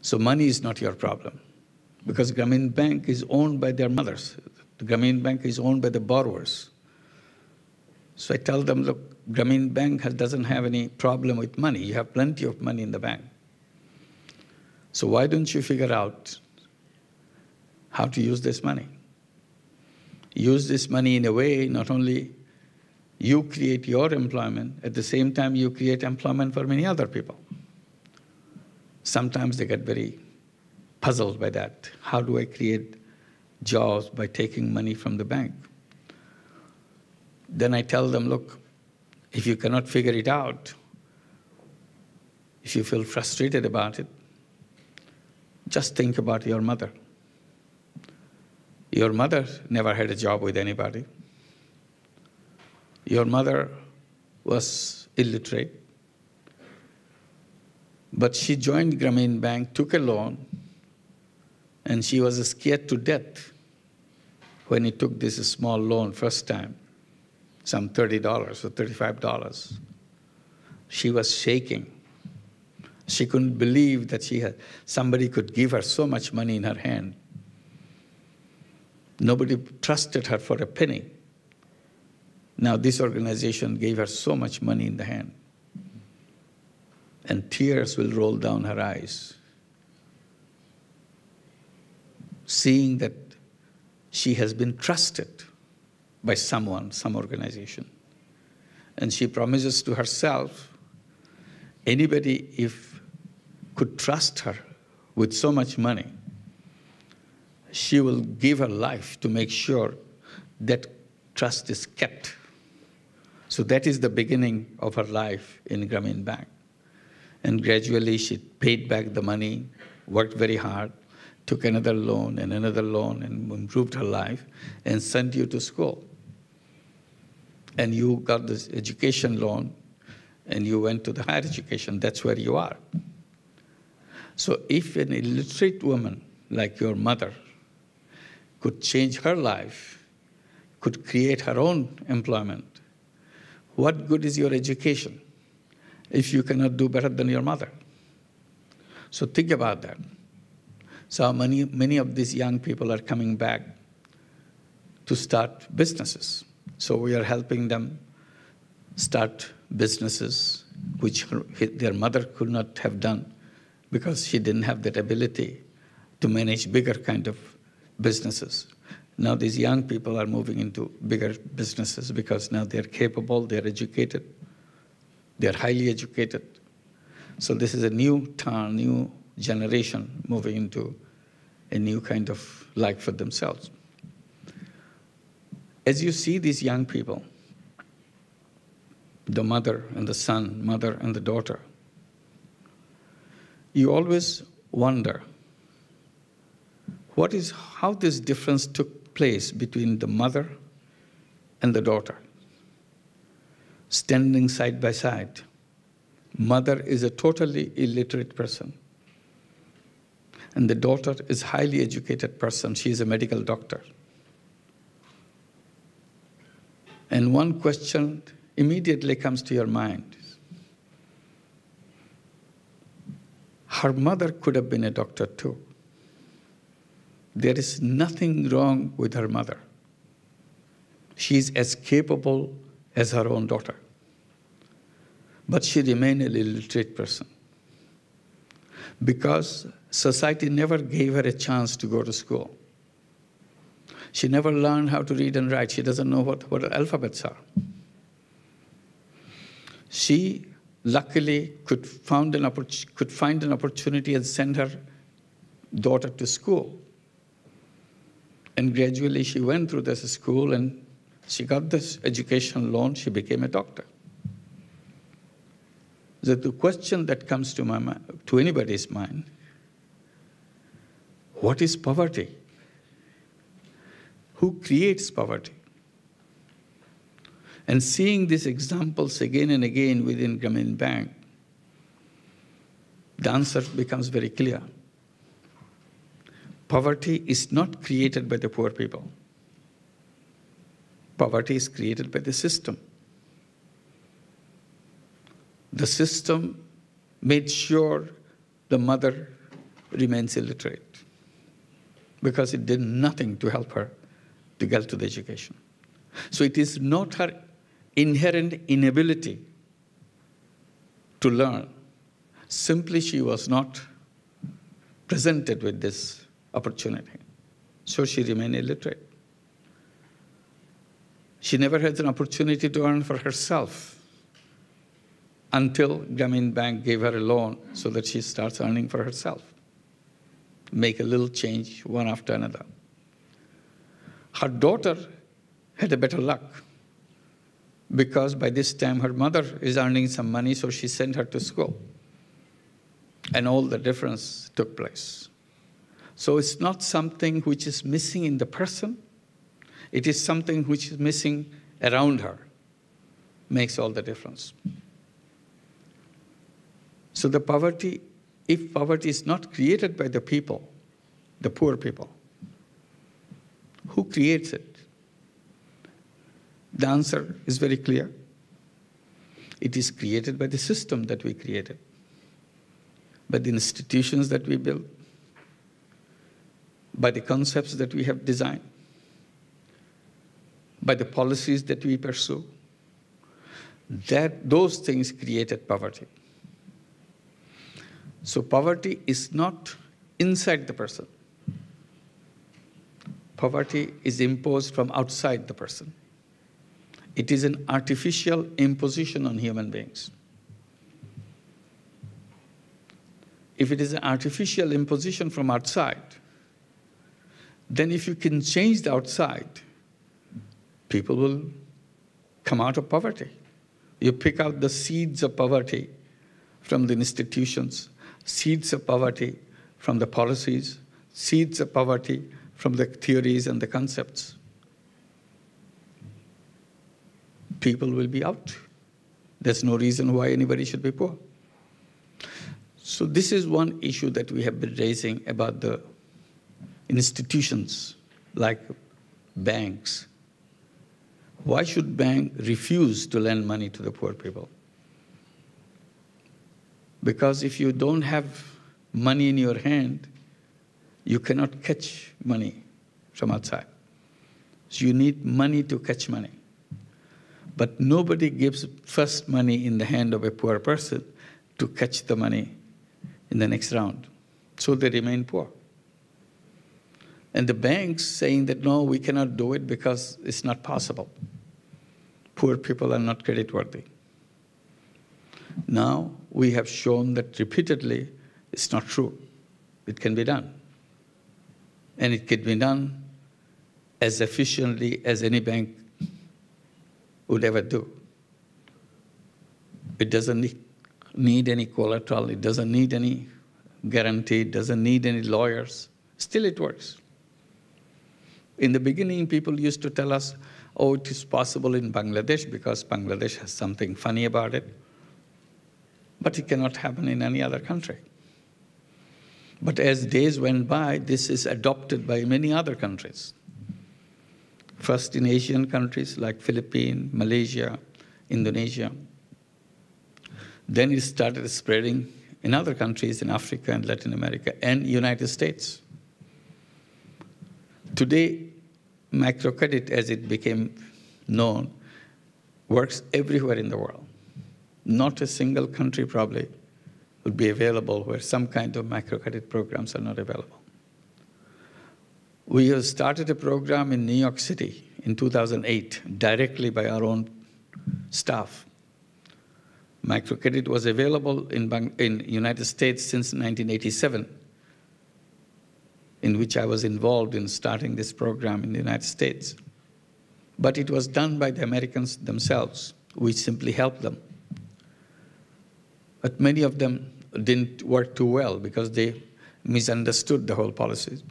So money is not your problem, because Grameen Bank is owned by their mothers. The Grameen Bank is owned by the borrowers. So I tell them, look, Grameen Bank doesn't have any problem with money. You have plenty of money in the bank. So why don't you figure out how to use this money? Use this money in a way not only you create your employment, at the same time you create employment for many other people. Sometimes they get very puzzled by that. How do I create jobs by taking money from the bank? Then I tell them, look, if you cannot figure it out, if you feel frustrated about it, just think about your mother. Your mother never had a job with anybody. Your mother was illiterate, but she joined Grameen Bank, took a loan, and she was scared to death when he took this small loan first time, some $30 or $35. She was shaking. She couldn't believe that somebody could give her so much money in her hand. Nobody trusted her for a penny. Now this organization gave her so much money in the hand. And tears will roll down her eyes, seeing that she has been trusted by someone, some organization. And she promises to herself, anybody if could trust her with so much money, she will give her life to make sure that trust is kept. So that is the beginning of her life in Grameen Bank. And gradually she paid back the money, worked very hard, took another loan, and improved her life, and sent you to school. And you got this education loan, and you went to the higher education. That's where you are. So if an illiterate woman like your mother could change her life, could create her own employment, what good is your education if you cannot do better than your mother? So think about that. So many of these young people are coming back to start businesses. So we are helping them start businesses which their mother could not have done because she didn't have that ability to manage bigger kind of businesses. Now these young people are moving into bigger businesses because now they're capable, they're educated, they're highly educated. So this is a new generation moving into a new kind of life for themselves. As you see these young people, the mother and the son, mother and the daughter, you always wonder how this difference took place between the mother and the daughter. Standing side by side, mother is a totally illiterate person, and the daughter is a highly educated person. She is a medical doctor. And one question immediately comes to your mind. Her mother could have been a doctor too. There is nothing wrong with her mother. She is as capable as her own daughter. But she remained an illiterate person because society never gave her a chance to go to school. She never learned how to read and write. She doesn't know what alphabets are. She luckily could find an opportunity and send her daughter to school. And gradually she went through this school and she got this education loan. She became a doctor. The question that comes to my mind, to anybody's mind, what is poverty? Who creates poverty? And seeing these examples again and again within Grameen Bank, the answer becomes very clear. Poverty is not created by the poor people. Poverty is created by the system. The system made sure the mother remains illiterate because it did nothing to help her to get to the education. So it is not her inherent inability to learn. Simply she was not presented with this opportunity. So she remained illiterate. She never had an opportunity to earn for herself until Grameen Bank gave her a loan so that she starts earning for herself. Make a little change one after another. Her daughter had a better luck because by this time her mother is earning some money, so she sent her to school. And all the difference took place. So it's not something which is missing in the person, it is something which is missing around her. Makes all the difference. So the poverty, if poverty is not created by the people, the poor people, who creates it? The answer is very clear. It is created by the system that we created, by the institutions that we built, by the concepts that we have designed, by the policies that we pursue. Those things created poverty. So poverty is not inside the person. Poverty is imposed from outside the person. It is an artificial imposition on human beings. If it is an artificial imposition from outside, then if you can change the outside, people will come out of poverty. You pick out the seeds of poverty from the institutions, seeds of poverty from the policies, seeds of poverty from the theories and the concepts. People will be out. There's no reason why anybody should be poor. So this is one issue that we have been raising about the institutions like banks. Why should bank refuse to lend money to the poor people? Because if you don't have money in your hand, you cannot catch money from outside. So you need money to catch money. But nobody gives first money in the hand of a poor person to catch the money in the next round. So they remain poor. And the banks saying that, no, we cannot do it because it's not possible. Poor people are not creditworthy. Now we have shown that repeatedly it's not true. It can be done. And it can be done as efficiently as any bank would ever do. It doesn't need any collateral, it doesn't need any guarantee, it doesn't need any lawyers. Still it works. In the beginning, people used to tell us, oh, it is possible in Bangladesh because Bangladesh has something funny about it. But it cannot happen in any other country. But as days went by, this is adopted by many other countries. First in Asian countries like Philippines, Malaysia, Indonesia. Then it started spreading in other countries in Africa and Latin America and United States. Today, microcredit, as it became known, works everywhere in the world. Not a single country probably would be available where some kind of microcredit programs are not available. We have started a program in New York City in 2008, directly by our own staff. Microcredit was available in United States since 1987, in which I was involved in starting this program in the United States. But it was done by the Americans themselves. We simply helped them. But many of them didn't work too well because they misunderstood the whole policy.